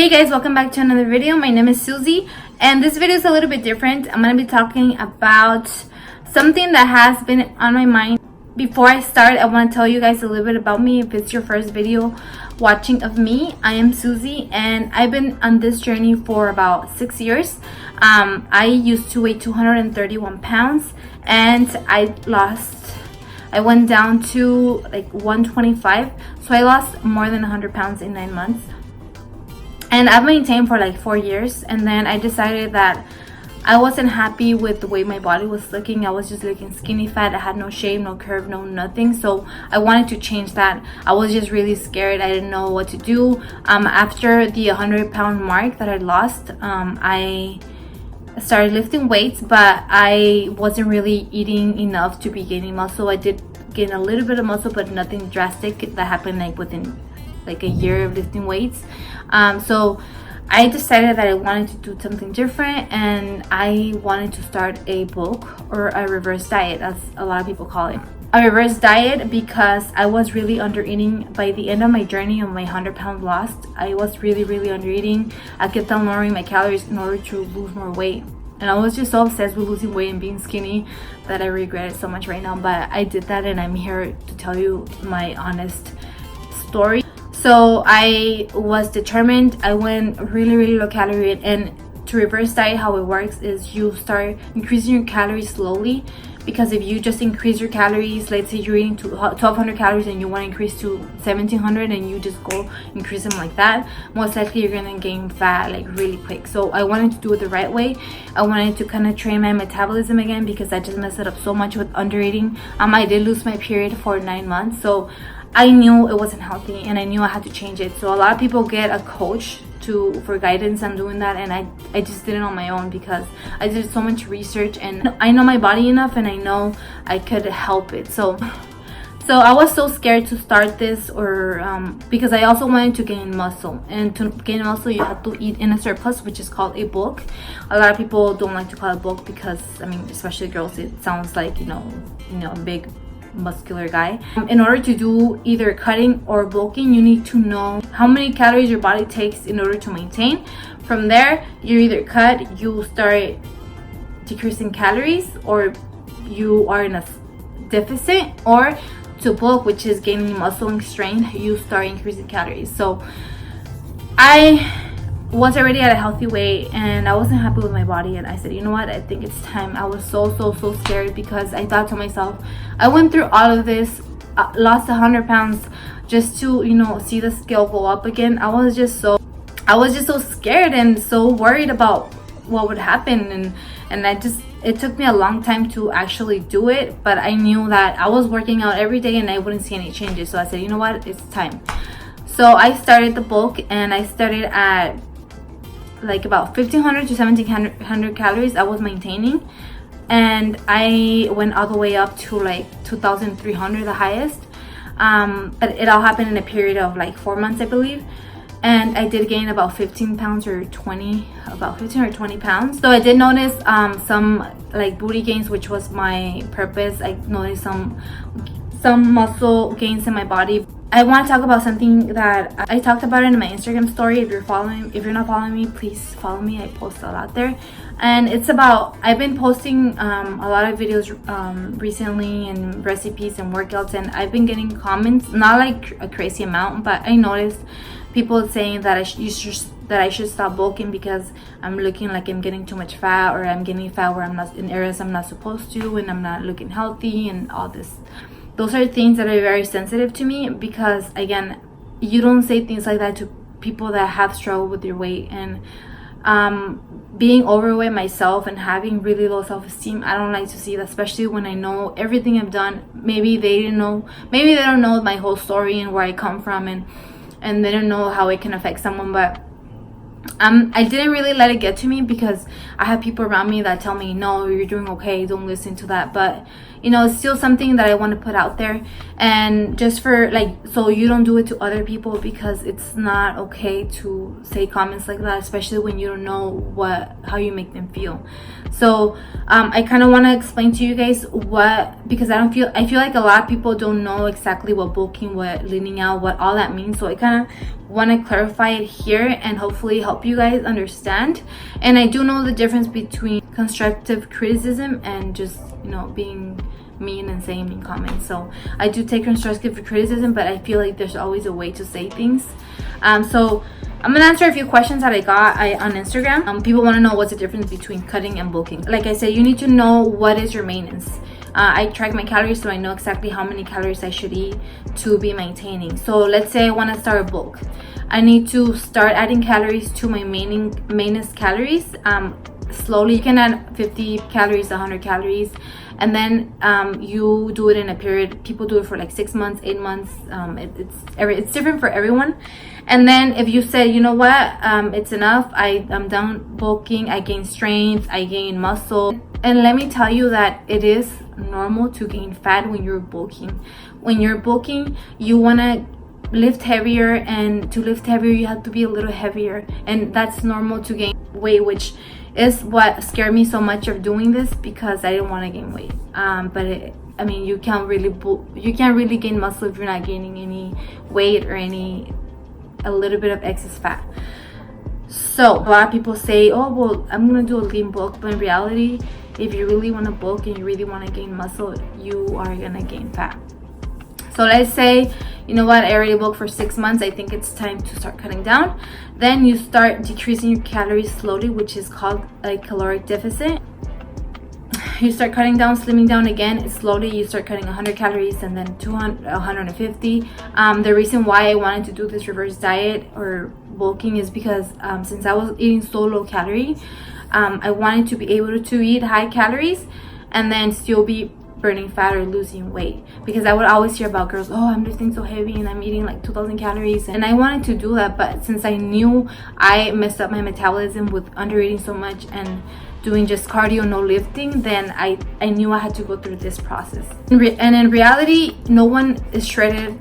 Hey guys, welcome back to another video. My name is Susie and this video is a little bit different. I'm going to be talking about something that has been on my mind. Before I start, I want to tell you guys a little bit about me. If it's your first video watching of me, I am Susie and I've been on this journey for about 6 years. I used to weigh 231 pounds and I went down to like 125, so I lost more than 100 pounds in 9 months. And I've maintained for like 4 years, and then I decided that I wasn't happy with the way my body was looking. I was just looking skinny fat. I had no shape, no curve, no nothing. So I wanted to change that. I was just really scared. I didn't know what to do. After the 100-pound mark that I lost, I started lifting weights, but I wasn't really eating enough to be gaining muscle. I did gain a little bit of muscle, but nothing drastic that happened like within like a year of lifting weights. So I decided that I wanted to do something different, and I wanted to start a bulk or a reverse diet, as a lot of people call it. A reverse diet, because I was really under eating. By the end of my journey of my 100-pound loss, I was really under eating. I kept on lowering my calories in order to lose more weight, and I was just so obsessed with losing weight and being skinny that I regret it so much right now. But I did that, and I'm here to tell you my honest story. So I was determined. I went really low calorie, and to reverse diet, how it works is you start increasing your calories slowly, because if you just increase your calories, let's say you're eating 1200 calories and you want to increase to 1700, and you just go increase them like that, most likely you're gonna gain fat like really quick. So I wanted to do it the right way. I wanted to kind of train my metabolism again, because I just messed it up so much with under eating. I did lose my period for 9 months, so I knew it wasn't healthy, and I knew I had to change it. So a lot of people get a coach for guidance on doing that, and I just did it on my own, because I did so much research and I know my body enough, and I know I could help it. So I was so scared to start this, or because I also wanted to gain muscle, and to gain muscle you have to eat in a surplus, which is called a bulk. A lot of people don't like to call it bulk, because I mean, especially girls, it sounds like you know a big muscular guy. In order to do either cutting or bulking, you need to know how many calories your body takes in order to maintain. From there, you either cut, you start decreasing calories, or you are in a deficit, or to bulk, which is gaining muscle and strength, you start increasing calories. So I was already at a healthy weight, and I wasn't happy with my body, and I said, you know what, I think it's time. I was so scared, because I thought to myself, I went through all of this, lost 100 pounds just to see the scale go up again. I was just so scared and so worried about what would happen, and it took me a long time to actually do it, but I knew that I was working out every day and I wouldn't see any changes. So I said, you know what, it's time. So I started the bulk, and I started at like about 1500 to 1700 calories I was maintaining, and I went all the way up to like 2300, the highest. But it all happened in a period of like 4 months, I believe, and I did gain about 15 pounds or 20 pounds. So I did notice some like booty gains, which was my purpose. I noticed some muscle gains in my body. I want to talk about something that I talked about in my Instagram story. If you're not following me, please follow me. I post a lot there, and it's about, I've been posting a lot of videos recently, and recipes and workouts, and I've been getting comments, not like a crazy amount, but I noticed people saying that I should stop bulking because I'm looking like I'm getting too much fat, or I'm getting fat where I'm not in areas I'm not supposed to, and I'm not looking healthy, and all this. Those are things that are very sensitive to me, because again, you don't say things like that to people that have struggled with their weight. And being overweight myself and having really low self-esteem, I don't like to see that, especially when I know everything I've done. Maybe they don't know my whole story and where I come from, and they don't know how it can affect someone. But I didn't really let it get to me, because I have people around me that tell me, no, you're doing okay, don't listen to that. But you know, it's still something that I want to put out there, and just for like, so you don't do it to other people, because it's not okay to say comments like that, especially when you don't know how you make them feel. So I kind of want to explain to you guys because I feel like a lot of people don't know exactly what bulking, what leaning out, what all that means. So I kind of want to clarify it here and hopefully help you guys understand. And I do know the difference between constructive criticism and just, you know, being mean and saying mean comments. So I do take constructive criticism, but I feel like there's always a way to say things. So I'm gonna answer a few questions that I got on Instagram. People want to know what's the difference between cutting and bulking. Like I said, you need to know what is your maintenance. I track my calories, so I know exactly how many calories I should eat to be maintaining. So let's say I want to start a bulk. I need to start adding calories to my maintenance calories. Slowly, you can add 50 calories, 100 calories, and then you do it in a period. People do it for like 6 months, 8 months. It's different for everyone. And then if you say, you know what, it's enough, I'm done bulking, I gain strength, I gain muscle. And let me tell you that it is normal to gain fat when you're bulking. When you're bulking, you want to lift heavier, and to lift heavier you have to be a little heavier, and that's normal to gain weight, which is what scared me so much of doing this, because I didn't want to gain weight. I mean, you can't really gain muscle if you're not gaining any weight or a little bit of excess fat. So a lot of people say, oh well, I'm gonna do a lean bulk, but in reality, if you really want to bulk and you really want to gain muscle, you are gonna gain fat. So let's say, you know what, I already bulked for 6 months, I think it's time to start cutting down. Then you start decreasing your calories slowly, which is called a caloric deficit. You start cutting down, slimming down again slowly. You start cutting 100 calories and then 200, 150. The reason why I wanted to do this reverse diet or bulking is because since I was eating so low calorie, I wanted to be able to eat high calories and then still be burning fat or losing weight, because I would always hear about girls, oh, I'm lifting so heavy and I'm eating like 2,000 calories, and I wanted to do that, but since I knew I messed up my metabolism with under eating so much and doing just cardio, no lifting, then I knew I had to go through this process. And in reality, no one is shredded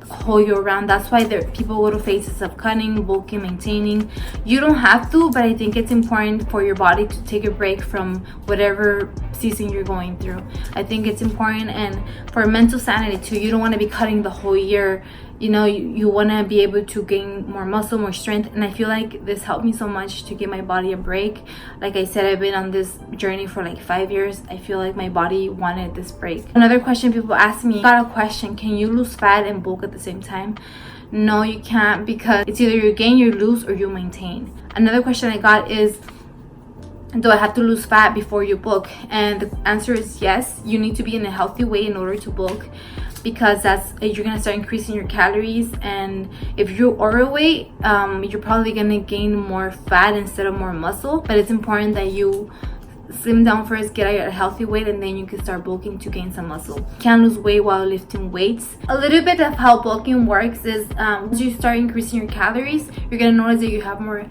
whole year round. That's why people go to phases of cutting, bulking, maintaining. You don't have to, but I think it's important for your body to take a break from whatever season you're going through. I think it's important, and for mental sanity too. You don't want to be cutting the whole year. You know, you want to be able to gain more muscle, more strength, and I feel like this helped me so much to give my body a break. Like I said, I've been on this journey for like 5 years. I feel like my body wanted this break. Another question people ask me, got a question, can you lose fat and bulk at the same time? No, you can't, because it's either you gain, you lose, or you maintain. Another question I got is, do I have to lose fat before you bulk? And the answer is yes. You need to be in a healthy way in order to bulk, because you're gonna start increasing your calories, and if you're overweight, you're probably gonna gain more fat instead of more muscle. But it's important that you slim down first, get at a healthy weight, and then you can start bulking to gain some muscle. You can't lose weight while lifting weights. A little bit of how bulking works is once you start increasing your calories, you're gonna notice that you have more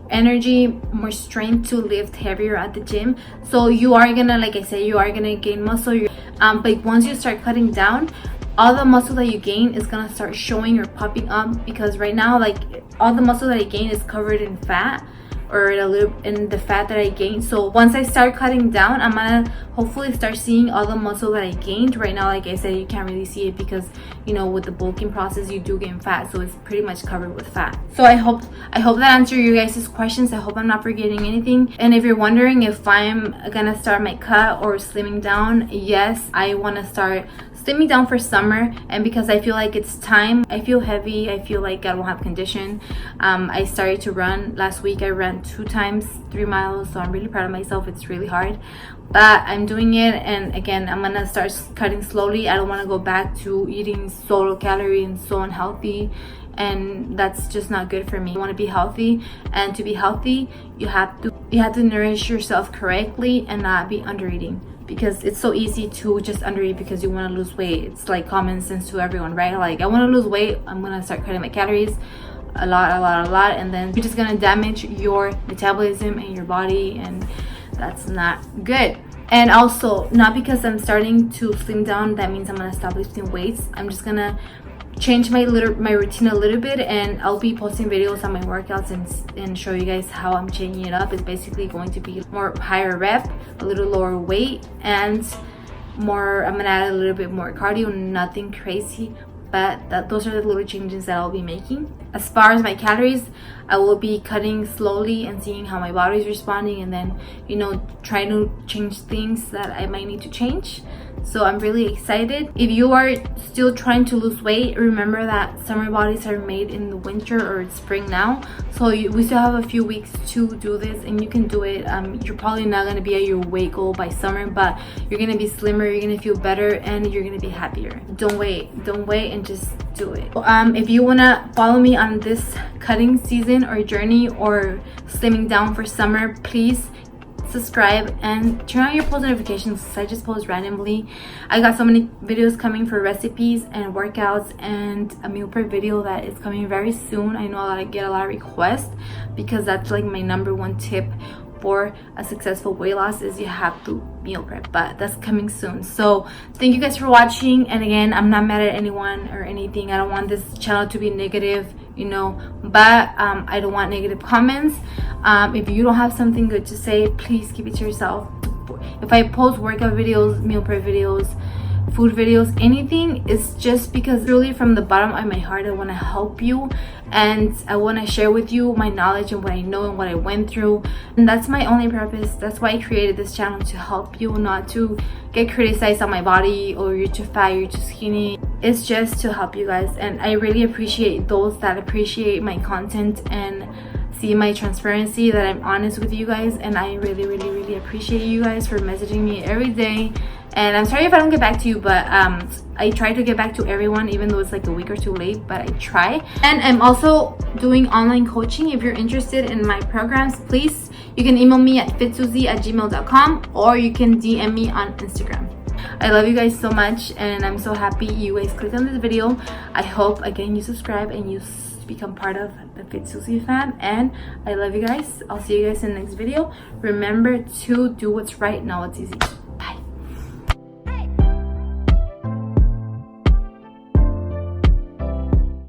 energy, more strength to lift heavier at the gym. So you are gonna, like I said, you are gonna gain muscle. But once you start cutting down, all the muscle that you gain is gonna start showing or popping up, because right now, like, all the muscle that I gain is covered in fat, or a little in the fat that I gained. So once I start cutting down, I'm gonna hopefully start seeing all the muscle that I gained. Right now, like I said, you can't really see it because, you know, with the bulking process you do gain fat, so it's pretty much covered with fat. So I hope that answered you guys' questions. I hope I'm not forgetting anything. And if you're wondering if I'm gonna start my cut or slimming down, yes, I want to start slimming down for summer, and because I feel like it's time. I feel heavy, I feel like I don't have condition. I started to run last week. I ran 2 times 3 miles, so I'm really proud of myself. It's really hard, but I'm doing it. And again, I'm gonna start cutting slowly. I don't want to go back to eating so low calorie and so unhealthy, and that's just not good for me. You want to be healthy, and to be healthy you have to nourish yourself correctly and not be under eating, because it's so easy to just undereat because you want to lose weight. It's like common sense to everyone, right? Like, I want to lose weight, I'm gonna start cutting my calories a lot, and then you're just gonna damage your metabolism and your body, and that's not good. And also, not because I'm starting to slim down, that means I'm gonna stop lifting weights. I'm just gonna change my routine a little bit, and I'll be posting videos on my workouts and show you guys how I'm changing it up. It's basically going to be more higher rep, a little lower weight, and more, I'm gonna add a little bit more cardio, nothing crazy, but those are the little changes that I'll be making. As far as my calories, I will be cutting slowly and seeing how my body is responding, and then, you know, trying to change things that I might need to change. So I'm really excited. If you are still trying to lose weight, remember that summer bodies are made in the winter or spring now. So we still have a few weeks to do this, and you can do it. You're probably not going to be at your weight goal by summer, but you're going to be slimmer, you're going to feel better, and you're going to be happier. Don't wait and just do it. If you want to follow me on this cutting season or journey or slimming down for summer, please subscribe and turn on your post notifications, because I just post randomly. I got so many videos coming for recipes and workouts, and a meal prep video that is coming very soon. I know I get a lot of requests, because that's like my #1 tip for a successful weight loss, is you have to meal prep, but that's coming soon. So thank you guys for watching, and again, I'm not mad at anyone or anything. I don't want this channel to be negative, you know, but I don't want negative comments. If you don't have something good to say, please keep it to yourself. If I post workout videos, meal prep videos, food videos, anything, it's just because really from the bottom of my heart I want to help you, and I want to share with you my knowledge and what I know and what I went through, and that's my only purpose. That's why I created this channel, to help you, not to get criticized on my body or you're too fat, you're too skinny. It's just to help you guys, and I really appreciate those that appreciate my content and see my transparency, that I'm honest with you guys. And I really appreciate you guys for messaging me every day. And I'm sorry if I don't get back to you, but I try to get back to everyone, even though it's like a week or two late, but I try. And I'm also doing online coaching. If you're interested in my programs, please, you can email me at FitSussie@gmail.com, or you can DM me on Instagram. I love you guys so much, and I'm so happy you guys clicked on this video. I hope again you subscribe and you become part of the FitSussie fam, and I love you guys. I'll see you guys in the next video. Remember to do what's right, not what's easy.